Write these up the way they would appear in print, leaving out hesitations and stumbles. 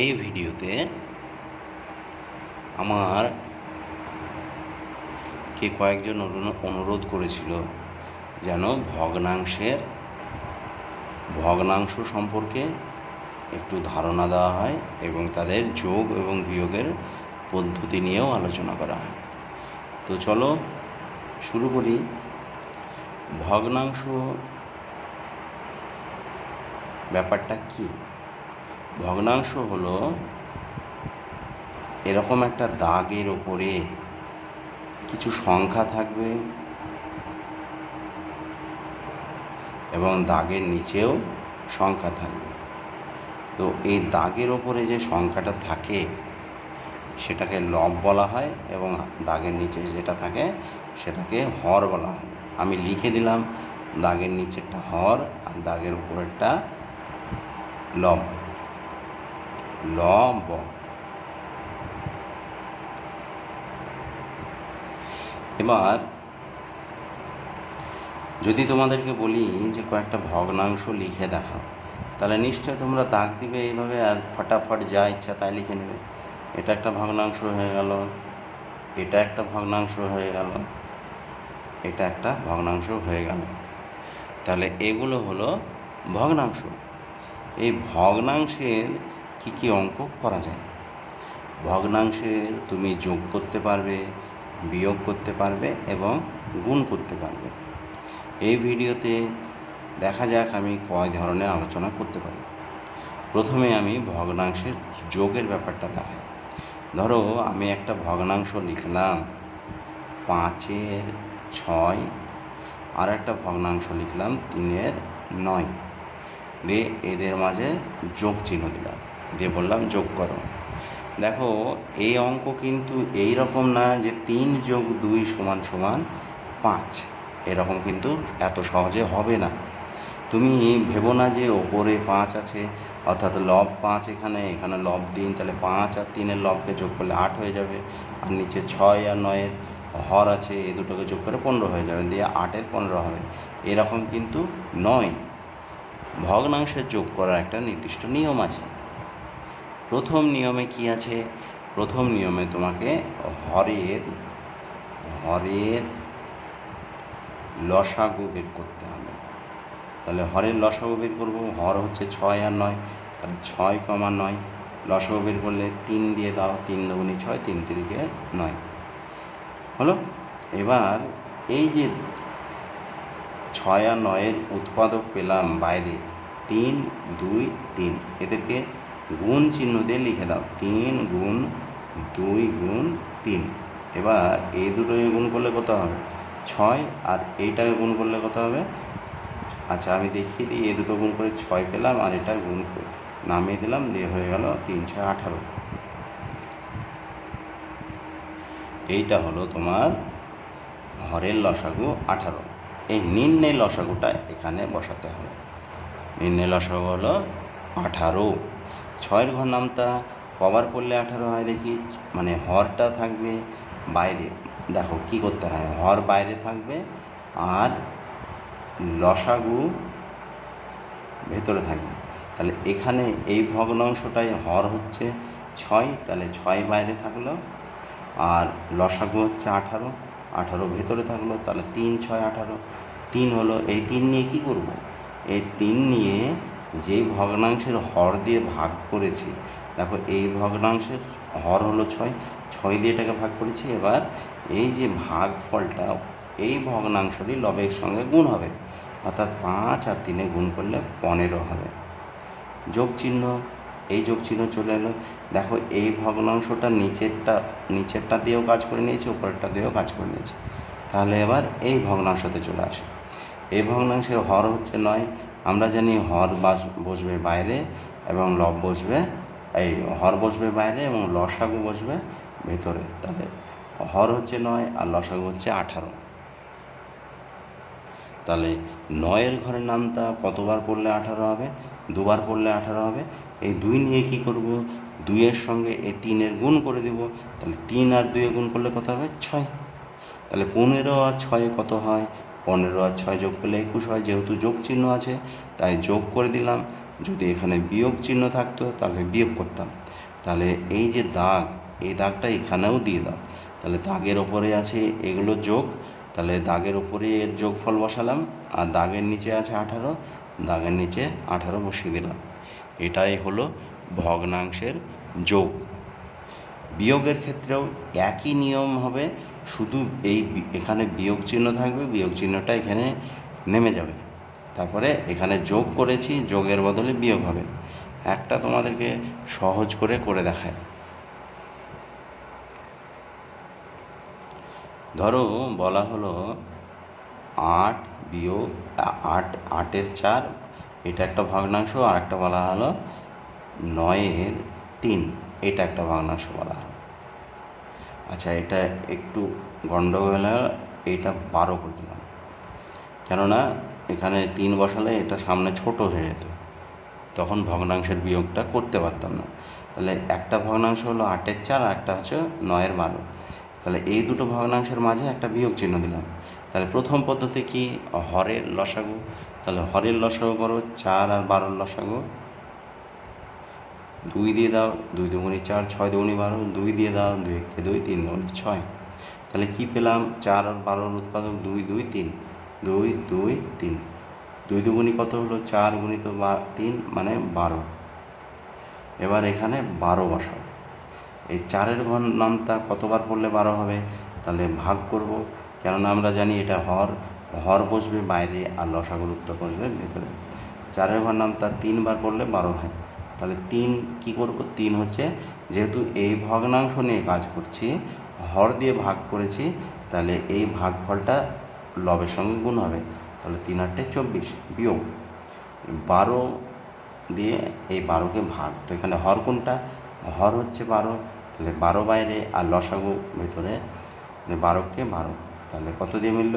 এই ভিডিওতে আমার কয়েকজন অনুরোধ করেছিল যেন ভগ্নাংশ সম্পর্কে একটু ধারণা দেওয়া হয় এবং তাদের যোগ এবং বিয়োগের পদ্ধতি নিয়েও আলোচনা করা হয়। তো চলো শুরু করি। ভগ্নাংশ ব্যাপারটা কি? ভগ্নাংশ হলো এরকম একটা দাগের ওপরে কিছু সংখ্যা থাকবে এবং দাগের নিচেও সংখ্যা থাকবে। তো এই দাগের ওপরে যে সংখ্যাটা থাকে সেটাকে লব বলা হয় এবং দাগের নিচে যেটা থাকে সেটাকে হর বলা হয়। আমি লিখে দিলাম দাগের নিচেরটা হর আর দাগের উপরেরটা লব। লব। এবার যদি তোমাদেরকে বলি যে কয়েকটা ভগ্নাংশ লিখে দেখাও, তাহলে নিশ্চয় তোমরা দাগ দিবে এইভাবে আর ফটাফট যা ইচ্ছা তাই লিখে নেবে। এটা একটা ভগ্নাংশ হয়ে গেল, এটা একটা ভগ্নাংশ হয়ে গেল, এটা একটা ভগ্নাংশ হয়ে গেল। তাহলে এগুলো হলো ভগ্নাংশ। এই ভগ্নাংশের কি কি অঙ্ক করা যায়? ভগ্নাংশের তুমি যোগ করতে পারবে, বিয়োগ করতে পারবে এবং গুণ করতে পারবে। এই ভিডিওতে দেখা যাক আমি কয় ধরনের আলোচনা করতে পারি। প্রথমে আমি ভগ্নাংশের যোগের ব্যাপারটা দেখাই। ধরো আমি একটা ভগ্নাংশ লিখলাম 5/6 আর একটা ভগ্নাংশ লিখলাম 3/9, দিয়ে এদের মাঝে যোগ চিহ্ন দিলাম, দিয়ে বললাম যোগ করো। দেখো এই অঙ্ক কিন্তু এই রকম না যে 3 + 2 = 5, এরকম কিন্তু এত সহজে হবে না। তুমি ভেবো না যে ওপরে 5 আছে অর্থাৎ লব 5, এখানে লব 3, তাহলে 5 আর 3-এর লবকে যোগ করলে 8 হয়ে যাবে, আর নিচে 6 আর 9-এর হর আছে, এই দুটোকে যোগ করে 15 হয়ে যাবে, দিয়ে 8-এর 15 হবে। এরকম কিন্তু নয়। ভগ্নাংশের যোগ করার একটা নির্দিষ্ট নিয়ম আছে। প্রথম নিয়মে কি আছে? প্রথম নিয়মে তোমাকে হরের লসাগু বের করতে হবে। তাহলে হরের লসাগু বের করবো। হর হচ্ছে 6 আর 9, তাহলে 6,9 লসাগু বের করলে 3 দিয়ে দাও, 3 দুগুণে 6, 3 তিরিকে 9 হলো। এবার এই যে 6 আর 9-এর উৎপাদক পেলাম বাইরে 3, 2, 3, এদেরকে গুণ চিহ্ন দিয়ে লিখে দাও, 3 গুণ 2 গুণ 3। এবার এই দুটোকে গুণ করলে কত হবে? 6, আর এইটাকে গুণ করলে কত হবে? আচ্ছা আমি দেখিয়ে দিই। এই দুটো গুণ করে 6 পেলাম, আর এটা গুণ করে নামিয়ে দিলাম, দিয়ে হয়ে গেল 3 × 6 = 18। এইটা হলো তোমার হরের লসাগু 18। এই নির্ণয় লসাগুটা এখানে বসাতে হবে। নির্ণয় লসাগু হলো 18। 6-এর ঘর নামতা কবার পড়লে 18 হয় দেখি? মানে হরটা থাকবে বাইরে। দেখো কি করতে হয়, হর বাইরে থাকবে আর লসাগু ভেতরে থাকবে। তাহলে এখানে এই ভগ্নাংশটায় হর হচ্ছে 6, তাহলে 6 বাইরে থাকলো, আর লসাগু হচ্ছে 18, 18 ভেতরে থাকলো, তাহলে 3 × 6 = 18। 3 হলো। এই 3 নিয়ে কি করব? এই 3 নিয়ে যে ভগ্নাংশের হর দিয়ে ভাগ করেছি, দেখো এই ভগ্নাংশের হর হলো 6, 6 দিয়ে এটাকে ভাগ করেছি। এবার এই যে ভাগফলটা এই ভগ্নাংশটি লবের সঙ্গে গুণ হবে, অর্থাৎ 5 আর 3-এ গুণ করলে 15 হবে। যোগ চিহ্ন, এই যোগ চিহ্ন চলে এলো। দেখো এই ভগ্নাংশটা নিচেরটা দিয়েও কাজ করে নিয়েছে, উপরেরটা দিয়েও কাজ করে নিয়েছে। তাহলে এবার এই ভগ্নাংশতে চলে আসে। এই ভগ্নাংশের হর হচ্ছে 9। আমরা জানি হর বসবে বাইরে এবং লব বসবে, এই হর বসবে বাইরে এবং লসাগু বসবে ভেতরে। তাহলে হর হচ্ছে 9 আর লসাগু হচ্ছে 18। তাহলে 9-এর ঘরের নামতা কতবার পড়লে 18 হবে? 2বার পড়লে 18 হবে। এই 2 নিয়ে কি করব? 2-এর সঙ্গে এই 3-এর গুণ করে দেব। তাহলে 3 আর 2-এ গুণ করলে কত হবে? 6। তাহলে 15 আর 6 কত হয়? 15 আর 6 যোগ করলে 21 হয়। যেহেতু যোগ চিহ্ন আছে তাই যোগ করে দিলাম। যদি এখানে বিয়োগ চিহ্ন থাকতো তাহলে বিয়োগ করতাম। তাহলে এই যে দাগ, এই দাগটা এখানেও দিয়ে দাও। তাহলে দাগের ওপরে আছে এগুলো যোগ, তাহলে দাগের ওপরে এর যোগফল বসালাম, আর দাগের নিচে আছে 18, দাগের নিচে 18 বসিয়ে দিলাম। এটাই হলো ভগ্নাংশের যোগ। বিয়োগের ক্ষেত্রেও একই নিয়ম হবে, শুধু এখানে বিয়োগ চিহ্ন থাকবে, বিয়োগ চিহ্নটা এখানে নেমে যাবে। তারপরে এখানে যোগ করেছি, যোগের বদলে বিয়োগ হবে। একটা তোমাদেরকে সহজ করে দেখায়। ধরো বলা হলো 8 বিয়োগ 8-এর 4, এটা একটা ভগ্নাংশ। আর একটা বলা হলো 9-এর 3, এটা একটা ভগ্নাংশ বলা হলো। আচ্ছা, এটা একটু গণ্ডগোল, এটা 12 করে দিলাম, কেননা এখানে 3 বসালে এটা সামনে ছোট হয়ে যেত, তখন ভগ্নাংশের বিয়োগটা করতে পারতাম না। তাহলে একটা ভগ্নাংশ হলো 8-এর 4, আর একটা হচ্ছে 9-এর 12। তাহলে এই দুটো ভগ্নাংশের মাঝে একটা বিয়োগ চিহ্ন দিলাম। তাহলে প্রথম পদ্ধতি কি? হরের লসাগু। তাহলে হরের লসাগু করো, 4 আর 12-র লসাগু 2 দিয়ে দাও, 2 দুগুণে 4, 6 দুগুণে 12, 2 দিয়ে দাও, 2 একে 2, 3 দুগুণে 6। তাহলে কি পেলাম? 4 আর 12-র উৎপাদক 2, 2, 3, 2, 2, 3, 2 দুগুণে কত হলো? 4 গুণিত 3 মানে 12। এবার এখানে 12 বসাও। এই 4-এর ঘর নামটা কতবার পড়লে 12 হবে? তাহলে ভাগ করব, কেননা আমরা জানি এটা হর বসবে বাইরে আর লসাগুর উত্তর বসবে ভেতরে। 4-এর ঘর নামটা 3 বার পড়লে 12 হয়। তাহলে 3 কি করব? 3 হচ্ছে, যেহেতু এই ভগ্নাংশ নিয়ে কাজ করছি, হর দিয়ে ভাগ করেছি, তাহলে এই ভাগফলটা লবের সঙ্গে গুণ হবে। তাহলে 3 8 24 বিয়োগ 12 দিয়ে এই 12কে ভাগ। তো এখানে হর কোনটা? হর হচ্ছে 12, তাহলে 12 বাইরে আর লসাগু ভেতরে, 12কে 12। তাহলে কত দিয়ে মিলল?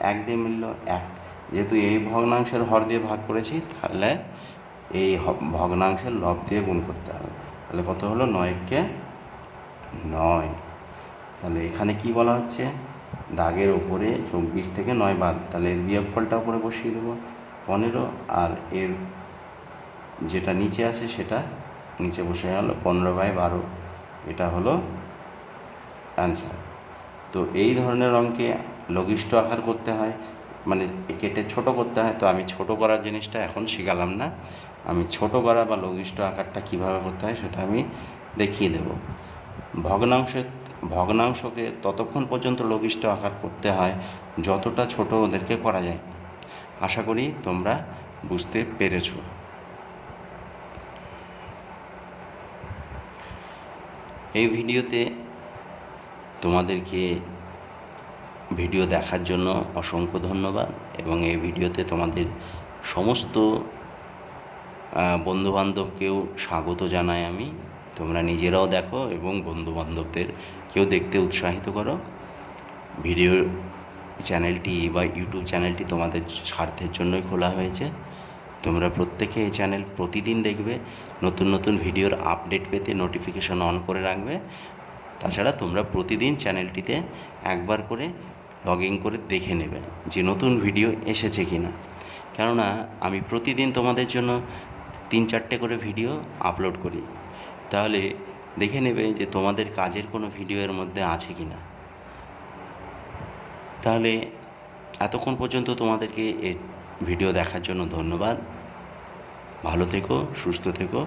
1 দিয়ে মিলল। 1, যেহেতু এই ভগ্নাংশের হর দিয়ে ভাগ করেছি, তাহলে এই ভগ্নাংশের লব দিয়ে গুণ করতে হবে। তাহলে কত হলো? 9 9। তাহলে এখানে কি বলা হচ্ছে? দাগের ওপরে 24 থেকে 9 বাদ, তাহলে এর বিয়োগফলটা উপরে বসিয়ে দেবো 15, আর এর যেটা নিচে আছে সেটা নিচে বসে গেল 15/12। এটা হলো অ্যান্সার। তো এই ধরনের অঙ্কে লঘিষ্ঠ আকার করতে হয়, মানে কেটে ছোট করতে হয়। তো আমি ছোট করার জিনিসটা এখন শিখালাম না, আমি ছোট করা বা লঘিষ্ঠ আকারটা কীভাবে করতে হয় সেটা আমি দেখিয়ে দেব। ভগ্নাংশকে ততক্ষণ পর্যন্ত লঘিষ্ঠ আকার করতে হয় যতটা ছোট ওদেরকে করা যায়। আশা করি তোমরা বুঝতে পেরেছ। এই ভিডিওতে তোমাদেরকে ভিডিও দেখার জন্য অসংখ্য ধন্যবাদ, এবং এই ভিডিওতে তোমাদের সমস্ত বন্ধুবান্ধবকেও স্বাগত জানাই আমি। তোমরা নিজেরাও দেখো এবং বন্ধুবান্ধবদের কেউ দেখতে উৎসাহিত করো। ভিডিও চ্যানেলটি বা ইউটিউব চ্যানেলটি তোমাদের স্বার্থের জন্যই খোলা হয়েছে। তোমরা প্রত্যেকে এই চ্যানেল প্রতিদিন দেখবে, নতুন নতুন ভিডিওর আপডেট পেতে নোটিফিকেশন অন করে রাখবে। তাছাড়া তোমরা প্রতিদিন চ্যানেলটিতে একবার করে লগ ইন করে দেখে নেবে যে নতুন ভিডিও এসেছে কি না, কেননা আমি প্রতিদিন তোমাদের জন্য 3-4টে করে ভিডিও আপলোড করি। তাহলে দেখে নেবে যে তোমাদের কাজের কোনো ভিডিও এর মধ্যে আছে কি না। তাহলে এতক্ষণ পর্যন্ত তোমাদেরকে এই ভিডিও দেখার জন্য ধন্যবাদ। ভালো থেকো, সুস্থ থেকো।